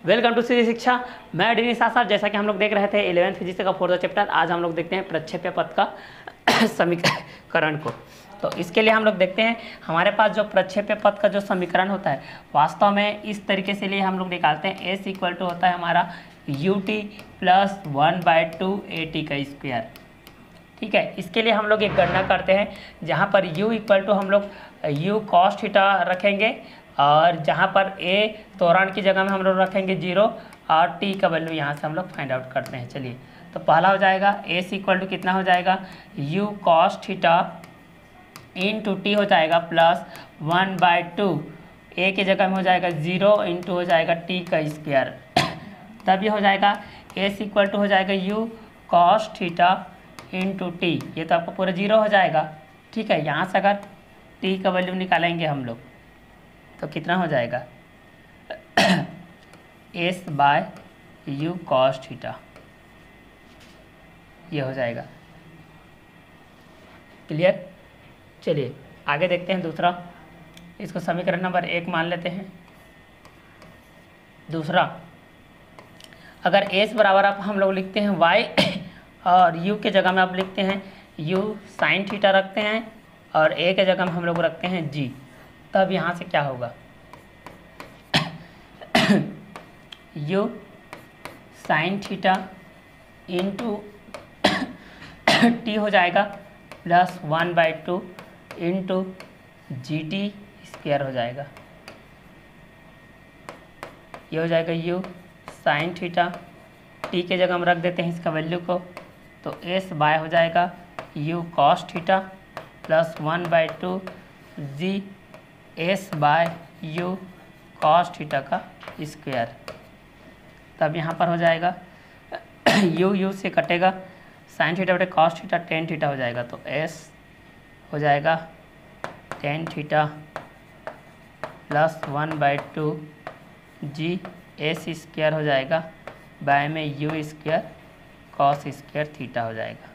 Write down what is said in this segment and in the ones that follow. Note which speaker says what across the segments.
Speaker 1: Welcome to सीधी शिक्षा। मैं D साहब। जैसा कि हम लोग देख रहे थे 11th फिजिक्स का 4th चैप्टर, आज हम लोग देखते हैं प्रक्षेप्य पथ का समीकरण को। तो इसके लिए हम लोग देखते हैं हमारे पास जो प्रक्षेप्य पथ का जो समीकरण होता है वास्तव में इस तरीके से लिए हम लोग निकालते हैं। एस इक्वल टू होता है हमारा U T plus 1/2 A T का स्क्वायर। ठीक है, इसके लिए हम लोग एक गणना करते हैं जहाँ पर u इक्वल टू हम लोग u cos थीटा रखेंगे और जहाँ पर a त्वरण की जगह में हम लोग रखेंगे 0 और t का वैल्यू यहाँ से हम लोग फाइंड आउट करते हैं। चलिए, तो पहला हो जाएगा s इक्वल टू कितना हो जाएगा u cos theta into T हो जाएगा प्लस 1/2 a की जगह में हो जाएगा 0 इंटू हो जाएगा t का स्क्वायर। तब ये हो जाएगा s इक्वल टू हो जाएगा u cos theta into T, ये तो आपका पूरा 0 हो जाएगा। ठीक है, यहाँ से अगर टी का वैल्यू निकालेंगे हम लोग तो कितना हो जाएगा S by U cos theta, ये हो जाएगा। क्लियर। चलिए आगे देखते हैं दूसरा, इसको समीकरण नंबर 1 मान लेते हैं। दूसरा, अगर एस बराबर आप हम लोग लिखते हैं y और u के जगह में आप लिखते हैं u साइन थीटा रखते हैं और a के जगह में हम लोग रखते हैं g, तब यहाँ से क्या होगा u sine theta into T हो जाएगा प्लस 1/2 इंटू जी टी स्क्वायर हो जाएगा। ये हो जाएगा u साइन थीटा, टी के जगह हम रख देते हैं इसका वैल्यू को, तो एस बाय हो जाएगा u cos theta plus 1/2 G S by u cos theta का स्क्वायर। तब यहाँ पर हो जाएगा u से कटेगा, साइन थीटा बटे cos थीटा टेन थीटा हो जाएगा, तो s हो जाएगा tan theta plus 1/2 G S square हो जाएगा बाय में u square cos square theta हो जाएगा।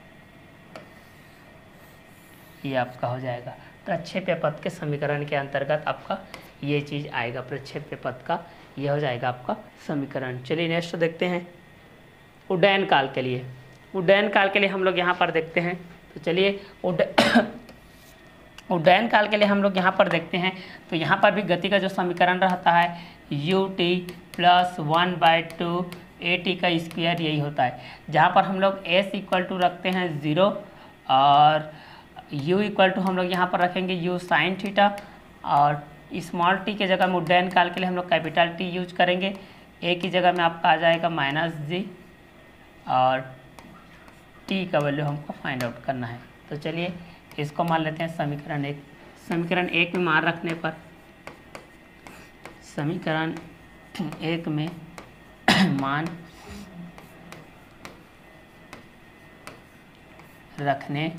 Speaker 1: ये आपका हो जाएगा प्रक्षेप्य पथ के समीकरण के अंतर्गत आपका ये चीज़ आएगा, प्रक्षेप्य पथ का ये हो जाएगा आपका समीकरण। चलिए नेक्स्ट देखते हैं उड्डयन काल के लिए। उड्डयन काल के लिए हम लोग यहाँ पर देखते हैं, तो चलिए उड्डयन काल के लिए हम लोग यहाँ पर देखते हैं। तो यहाँ पर भी गति का जो समीकरण रहता है u T plus 1/2 A T का स्क्वायर, यही होता है। जहाँ पर हम लोग s इक्वल टू रखते हैं 0 और u इक्वल टू हम लोग यहाँ पर रखेंगे u साइन थीटा और स्मॉल t के जगह में उड्डयन काल के लिए हम लोग कैपिटल T यूज करेंगे। a की जगह में आपका आ जाएगा -g और t का वैल्यू हमको फाइंड आउट करना है। तो चलिए इसको मान लेते हैं समीकरण 1। समीकरण 1 में मान रखने पर, समीकरण 1 में मान रखने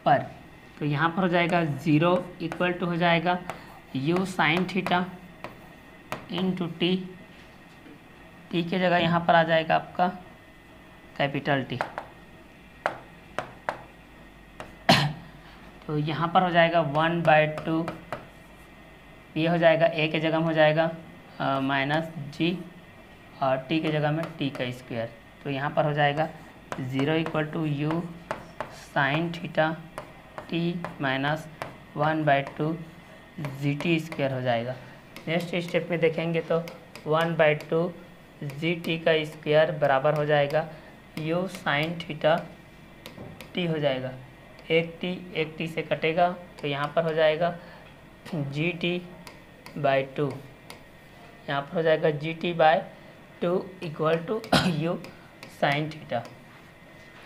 Speaker 1: पर, तो यहाँ पर हो जाएगा 0 इक्वल टू हो जाएगा u sine theta into T, T की जगह यहाँ पर आ जाएगा आपका कैपिटल T। तो यहाँ पर हो जाएगा 1/2, ये हो जाएगा a के जगह में हो जाएगा -g और t के जगह में t का स्क्वायर। तो यहाँ पर हो जाएगा 0 equal to u sine theta t minus 1/2 ji T square हो जाएगा। नेक्स्ट स्टेप में देखेंगे तो 1/2 जी टी का स्क्वायर बराबर हो जाएगा u साइन थीटा t हो जाएगा, एक t से कटेगा तो यहाँ पर हो जाएगा GT/2, यहाँ पर हो जाएगा GT/2 equal to u sine theta.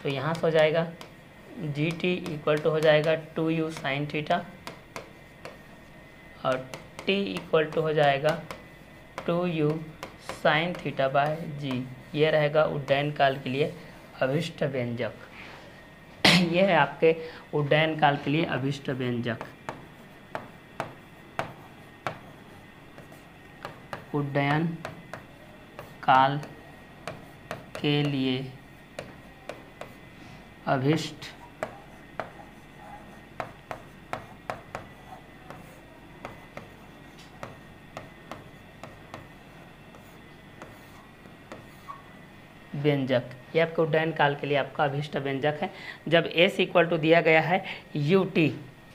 Speaker 1: तो यहाँ से हो जाएगा GT इक्वल टू हो जाएगा 2u साइन थीटा और t इक्वल टू हो जाएगा 2u sine theta bye g। ये रहेगा उड्डयन काल के लिए अभिष्ट व्यंजक। ये है आपके उड्डयन काल के लिए अभिष्ट व्यंजक। उड्डयन काल के लिए अभिष्ट व्यंजक, ये आपके उड्डयन काल के लिए आपका अभिष्ट व्यंजक है। जब s इक्वल टू दिया गया है ut,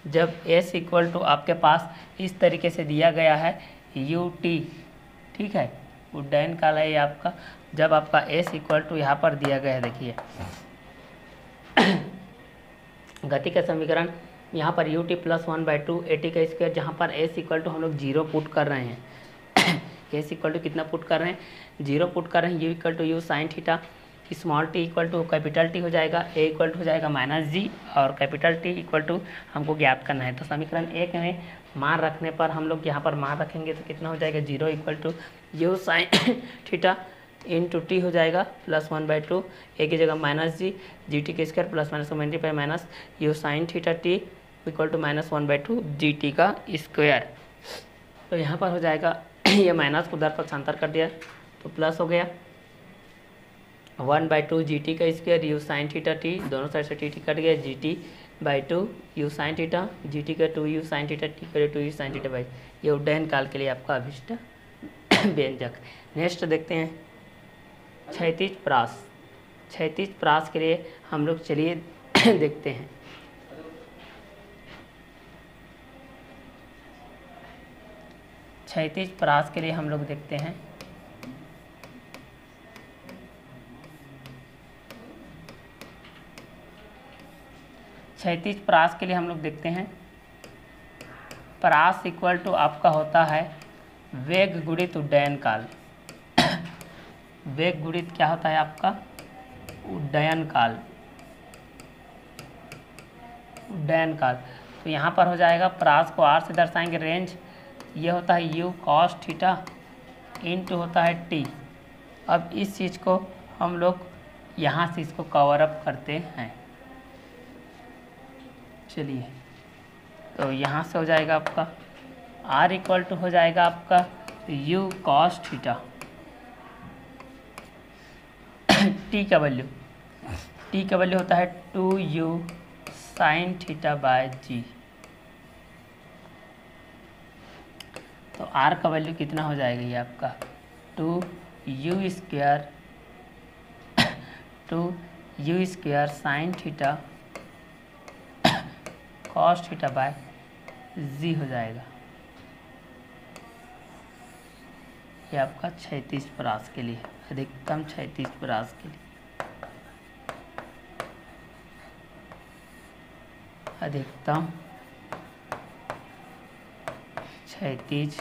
Speaker 1: जब s इक्वल टू आपके पास इस तरीके से दिया गया है ut, ठीक है, उड्डयन काल है ये आपका। जब आपका s इक्वल टू यहाँ पर दिया गया है, देखिए गति का समीकरण यहाँ पर ut प्लस 1/2 at का स्क्वायर, जहाँ पर s इक्वल टू हम लोग 0 पुट कर रहे हैं s इक्वल टू कितना पुट कर रहे हैं, 0 पुट कर रहे हैं। u equal to you sine theta, small t equal to capital T हो जाएगा, a इक्वल टू हो जाएगा -g और कैपिटल T इक्वल टू हमको ज्ञात करना है। तो समीकरण 1 में मान रखने पर हम लोग यहाँ पर मान रखेंगे तो कितना हो जाएगा, 0 equal to you sine theta into T हो जाएगा प्लस 1/2, ए की जगह -g, gt के square plus minus multiply minus U sine theta T equal to -1/2 gt का स्क्वायर। तो यहाँ पर हो जाएगा ये माइनस को उधर पक्षांतर कर दिया तो प्लस हो गया 1/2 gt का square you sine theta T, दोनों साइड से टी कट गया, gt/2 you sine theta, gt का 2 यू साइन थीटा, टी का 2 यू साइन थीटा बाई, ये उड्डयन काल के लिए आपका अभिष्ट व्यंजक। नेक्स्ट देखते हैं क्षैतिज प्रास। क्षैतिज प्रास के लिए हम लोग चलिए देखते हैं। क्षैतिज प्रास के लिए हम लोग देखते हैं क्षैतिज प्रास के लिए हम लोग देखते हैं प्रास इक्वल टू आपका होता है वेग गुणित उड्डयन काल। वेग गुणित क्या होता है आपका, उड्डयन काल, उड्डयन काल। तो यहाँ पर हो जाएगा प्रास को r से दर्शाएंगे, रेंज ये होता है u cos थीटा इंटू होता है t। अब इस चीज़ को हम लोग यहाँ से इसको कवर अप करते हैं, चलिए तो यहाँ से हो जाएगा आपका r इक्वल टू हो जाएगा आपका u cos थीटा, t का वैल्यू होता है 2u sine theta bye g। तो r का वैल्यू कितना हो जाएगा ये आपका 2u square sine theta cos theta by g हो जाएगा। ये आपका क्षैतिज प्रास के लिए, अधिकतम क्षैतिज प्रास के लिए, अधिकतम क्षैतिज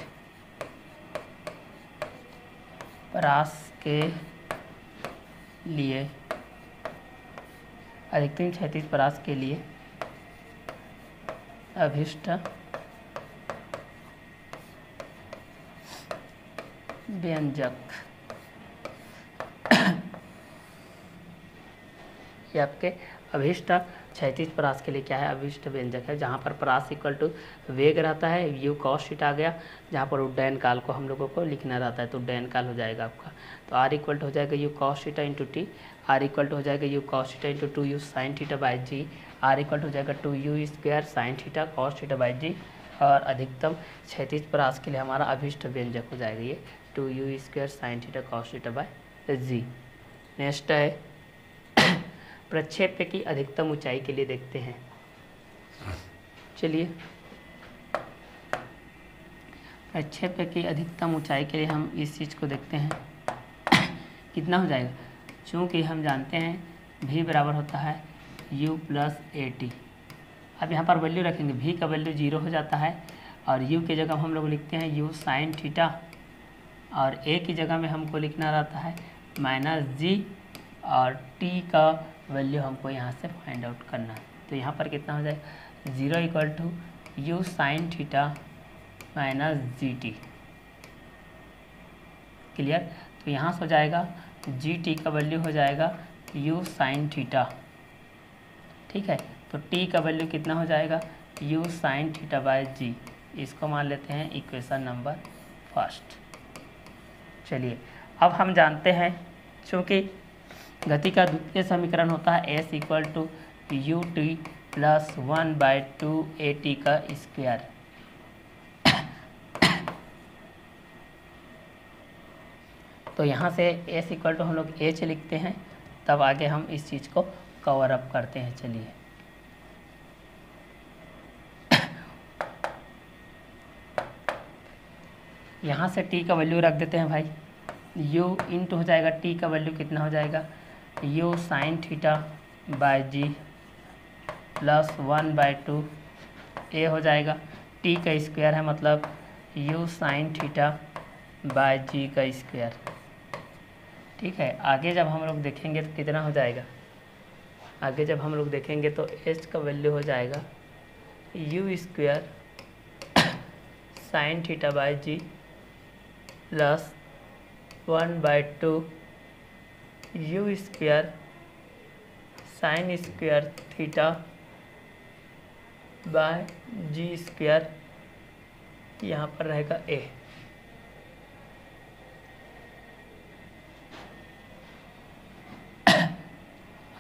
Speaker 1: प्रास के लिए, अधिकतम क्षैतिज प्रास के लिए अभिष्ट व्यंजक। ये आपके अभिष्ट क्षैतिज प्रास के लिए क्या है, अभिष्ट व्यंजक है, जहाँ पर प्रास इक्वल टू वेग रहता है, यू कॉस थीटा आ गया, जहाँ पर उड्डयन काल को हम लोगों को लिखना रहता है तो उड्डयन काल हो जाएगा आपका। तो आर इक्वल टू हो जाएगा you cos theta into t, R equal to हो जाएगा you cos theta into 2u sine theta by g, R equal to हो जाएगा 2u square sine theta cos theta by g. और अधिकतम क्षैतिज प्रास के लिए हमारा अभिष्ट व्यंजक हो जाएगा ये 2u square sine theta cos theta by G. Next है प्रक्षेप्य की अधिकतम ऊंचाई के लिए देखते हैं, चलिए प्रक्षेप्य की अधिकतम ऊंचाई के लिए हम इस चीज़ को देखते हैं कितना हो जाएगा। चूँकि हम जानते हैं v बराबर होता है u प्लस at। अब यहाँ पर वैल्यू रखेंगे, v का वैल्यू 0 हो जाता है और u की जगह हम लोग लिखते हैं u साइन थीटा और a की जगह में हमको लिखना रहता है -g और t का वैल्यू हमको यहाँ से फाइंड आउट करना है। तो यहाँ पर कितना हो जाएगा 0 equal to you sine theta -gt, clear. तो यहाँ से हो जाएगा gt का वैल्यू हो जाएगा u साइन थीटा, ठीक है। तो t का वैल्यू कितना हो जाएगा u sine theta bye g, इसको मान लेते हैं इक्वेशन नंबर फर्स्ट। चलिए अब हम जानते हैं चूँकि गति का द्वितीय समीकरण होता है s equal to U T plus 1/2 at का स्क्वायर। तो यहाँ से एस इक्वल टू हम लोग एच लिखते हैं, तब आगे हम इस चीज़ को कवर अप करते हैं। चलिए यहाँ से टी का वैल्यू रख देते हैं भाई, यू इंटू हो जाएगा टी का वैल्यू कितना हो जाएगा, you sine theta by G plus 1/2 A हो जाएगा, टी का स्क्वायर है मतलब U sine theta by G का स्क्वायर। ठीक है, आगे जब हम लोग देखेंगे तो कितना हो जाएगा, आगे जब हम लोग देखेंगे तो एच का वैल्यू हो जाएगा you square sine theta by G plus 1/2 U square sine square theta by G square, यहाँ पर रहेगा ए।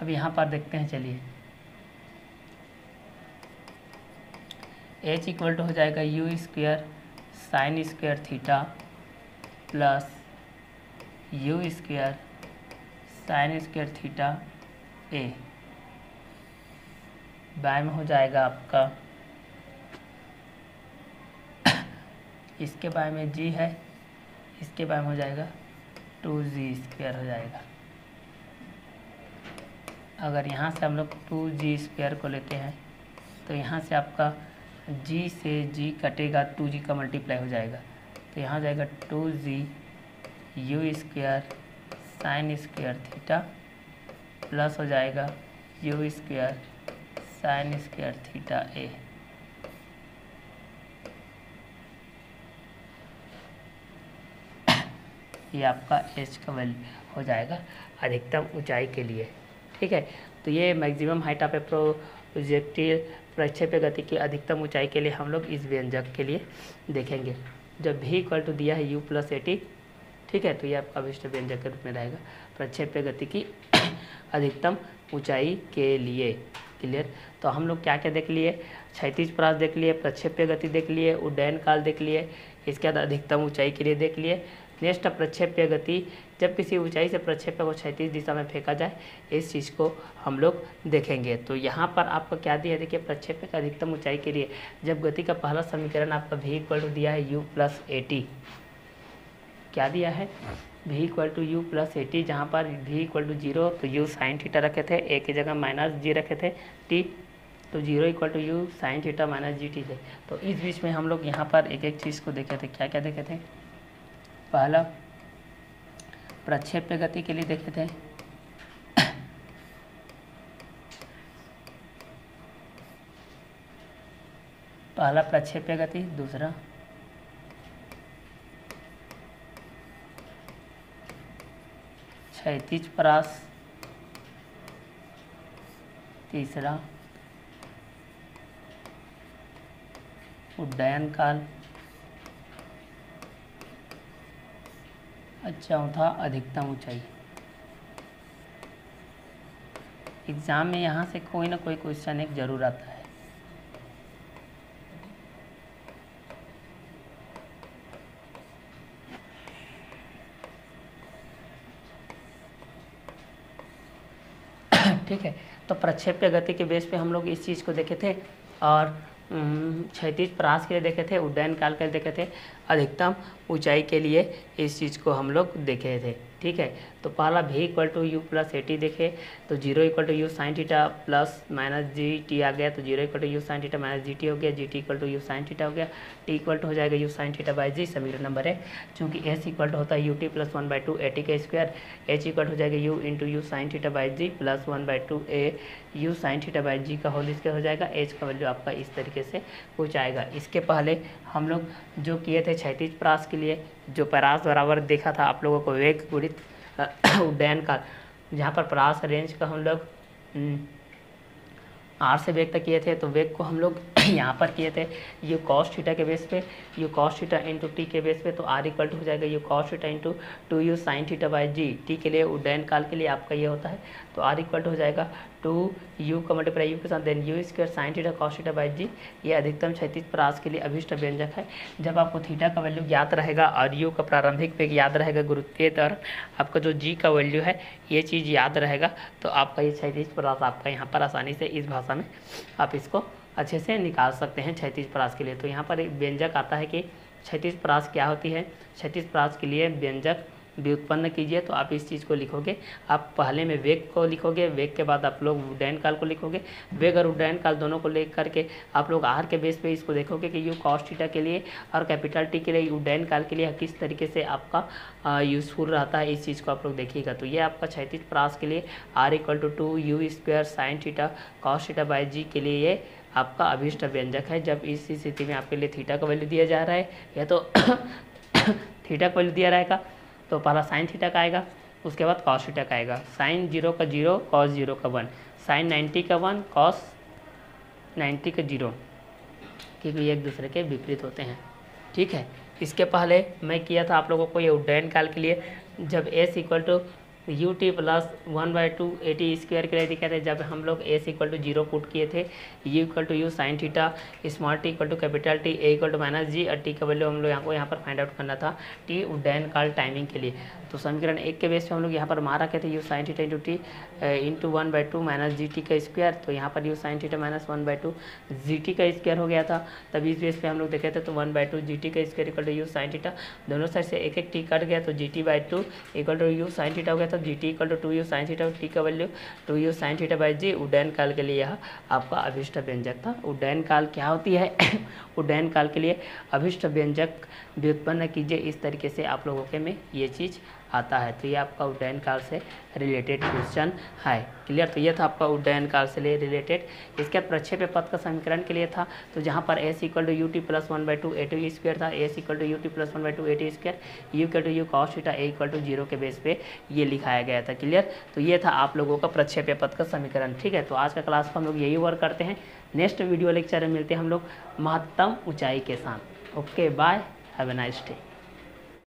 Speaker 1: अब यहाँ पर देखते हैं, चलिए एच इक्वल टू हो जाएगा you square sine square theta plus U square sine square theta A, by में हो जाएगा आपका, इसके बाय में जी है, इसके बाय में हो जाएगा 2g स्क्वायर हो जाएगा। अगर यहाँ से हम लोग 2g स्क्वायर को लेते हैं तो यहाँ से आपका g से g कटेगा, 2g का मल्टीप्लाई हो जाएगा, तो यहाँ जाएगा 2g u square sine square theta plus हो जाएगा you square sine square theta ए। ये आपका एच का वैल्यू हो जाएगा अधिकतम ऊंचाई के लिए। ठीक है, तो ये मैक्सिमम हाइट ऑफ ए प्रोजेक्टिल प्रक्षेप्य गति की अधिकतम ऊंचाई के लिए हम लोग इस व्यंजक के लिए देखेंगे। जब भी इक्वल टू दिया है यू प्लस ए टी, ठीक है, तो ये आपका अभिष्ट व्यंजक के रूप में रहेगा प्रक्षेप्य गति की अधिकतम ऊंचाई के लिए। क्लियर, तो हम लोग क्या क्या देख लिए, क्षैतिज परास देख लिए, प्रक्षेप्य गति देख लिए, उड्डयन काल देख लिए, इसके बाद अधिकतम ऊंचाई के लिए देख लिए। नेक्स्ट प्रक्षेप्य गति, जब किसी ऊंचाई से प्रक्षेप्य को क्षैतिज दिशा में फेंका जाए, इस चीज़ को हम लोग देखेंगे। तो यहाँ पर आपको क्या दिया है, देखिए प्रक्षेप्य का अधिकतम ऊंचाई के लिए जब गति का पहला समीकरण आपका v इक्वल टू दिया है u प्लस ए टी, क्या दिया है v equal to you plus A T, जहाँ पर v इक्वल टू 0 तो u साइन थीटा रखे थे, a की जगह माइनस जी रखे थे t, तो 0 equal to you sine theta minus ji T थे। तो इस बीच में हम लोग यहाँ पर एक एक चीज़ को देखे थे, क्या क्या देखे थे, पहला प्रक्षेप्य गति के लिए देखे थे, पहला प्रक्षेप्य गति, दूसरा क्षैतिज परास, तीसरा उड्डयन काल, चौथा अधिकतम ऊंचाई। एग्जाम में यहाँ से कोई ना कोई क्वेश्चन एक जरूर आता है। ठीक है, तो प्रक्षेप्य गति के बेस पे हम लोग इस चीज़ को देखे थे, और क्षैतिज परास के लिए देखे थे, उड्डयन काल के लिए देखे थे, अधिकतम ऊंचाई के लिए इस चीज़ को हम लोग देखे थे। ठीक है, तो पहला v equal to you plus A t देखे, तो 0 equal to you sine theta plus minus ji t आ गया, तो 0 equal to you sine theta minus ji t हो गया, g t equal to you sine theta हो गया, t equal to हो जाएगा you sine theta by g, समीकरण नंबर है। चूँकि एस इक्वल टू होता है u T plus 1/2 A T का स्क्वायर, एच इक्वल हो जाएगा u into u sine theta by g plus 1/2 a u sine theta by g का whole square हो जाएगा। एच का वैल्यू आपका इस तरीके से पूछ आएगा। इसके पहले हम लोग जो किए थे क्षैतिज परास के लिए, जो परास बराबर देखा था आप लोगों को वेग गुणित उड्डयन काल, जहाँ पर परास रेंज का हम लोग आर से वेग तक किए थे, तो वेग को हम लोग यहाँ पर किए थे यू कॉस थीटा के बेस पे, U cos theta into T के बेस पे, तो आर इक्वल टू हो जाएगा you cos theta into 2u sine theta by G. T के लिए उड्डयन काल के लिए आपका ये होता है, तो आर इक्वल टू हो जाएगा 2u का मल्टीप्लाई यू के साथ then u square sine theta cos theta by g. ये अधिकतम क्षैतिज परास के लिए अभिष्ट व्यंजक है। जब आपको थीटा का वैल्यू ज्ञात रहेगा और यू का प्रारंभिक वेग याद रहेगा गुरुत्वीय त्वरण, आपका जो जी का वैल्यू है ये चीज़ याद रहेगा, तो आपका ये क्षैतिज परास आपका यहाँ पर आसानी से इस भाषा में आप इसको अच्छे से निकाल सकते हैं क्षैतिज परास के लिए। तो यहाँ पर एक व्यंजक आता है कि क्षैतिज परास क्या होती है। क्षैतिज परास के लिए व्यंजक व्युत्पन्न कीजिए, तो आप इस चीज़ को लिखोगे। आप पहले में वेग को लिखोगे, वेग के बाद आप लोग उड्डयन काल को लिखोगे। वेग और उड्डयन काल दोनों को लेकर के आप लोग आर के बेस पे इसको देखोगे कि यू कॉस थीटा के लिए और कैपिटल टी के लिए उड्डयन काल के लिए किस तरीके से आपका यूजफुल रहता है, इस चीज़ को आप लोग देखिएगा। तो ये आपका क्षैतिज परास के लिए R equal to 2u square sine theta cos theta by g के लिए ये आपका अभिष्ट व्यंजक है। जब इस स्थिति में आपके लिए थीटा का वैल्यू दिया जा रहा है या तो थीटा का वैल्यू दिया रहेगा, तो पहला साइन थीटा का आएगा, उसके बाद कॉस थीटा का आएगा। साइन 0 का 0, कॉस 0 का 1, साइन 90 का 1, कॉस 90 का 0, क्योंकि ये एक दूसरे के विपरीत होते हैं। ठीक है, इसके पहले मैं किया था आप लोगों को ये उड्डयन काल के लिए, जब S equal to U T plus 1/2 A T square के लिए दिखा थे, जब हम लोग एस इक्वल टू 0 पुट किए थे, u equal to you sine theta, small t equal to capital T, a equal to minus g, और टी का वैल्यू हम लोग यहाँ पर फाइंड आउट करना था टी उड्डयन काल टाइमिंग के लिए। तो समीकरण 1 के बेस पे हम लोग यहाँ पर मान रखे थे you sine theta into T into 1/2 minus ji t का स्क्वायर, तो यहाँ पर you sine theta minus 1/2 ji t का स्क्वायर हो गया था। तब इस बेस पे हम लोग देखे थे, तो 1/2 जी टी का square equal to you sine theta, दोनों साइड से एक एक टी कट गया, तो g t by 2 equal to you sine theta हो गया था। G t equal to 2u sine theta, t का value 2u sine theta by g. उड्डयन काल के लिए यह आपका अभिष्ट व्यंजक था। उड्डयन काल क्या होती है उड्डयन काल के लिए अभिष्ट व्यंजक व्युत्पन्न कीजिए, इस तरीके से आप लोगों के में ये चीज़ आता है। तो ये आपका उड्डयन काल से रिलेटेड क्वेश्चन है। क्लियर, तो ये था आपका उड्डयन काल से रिलेटेड। इसके बाद प्रक्षेप्य पथ का समीकरण के लिए था, तो जहाँ पर s equal to U T plus 1/2 A T square था, s equal to U T plus 1/2 A T square, u equal to u cos theta, a equal to 0 के बेस पे ये लिखाया गया था। क्लियर, तो ये था आप लोगों का प्रक्षेप्य पथ का समीकरण। ठीक है, तो आज का क्लास को हम लोग यही वर्क करते हैं। नेक्स्ट वीडियो लेक्चर में मिलते हैं हम लोग महत्तम ऊंचाई के साथ। Okay bye, have a nice day.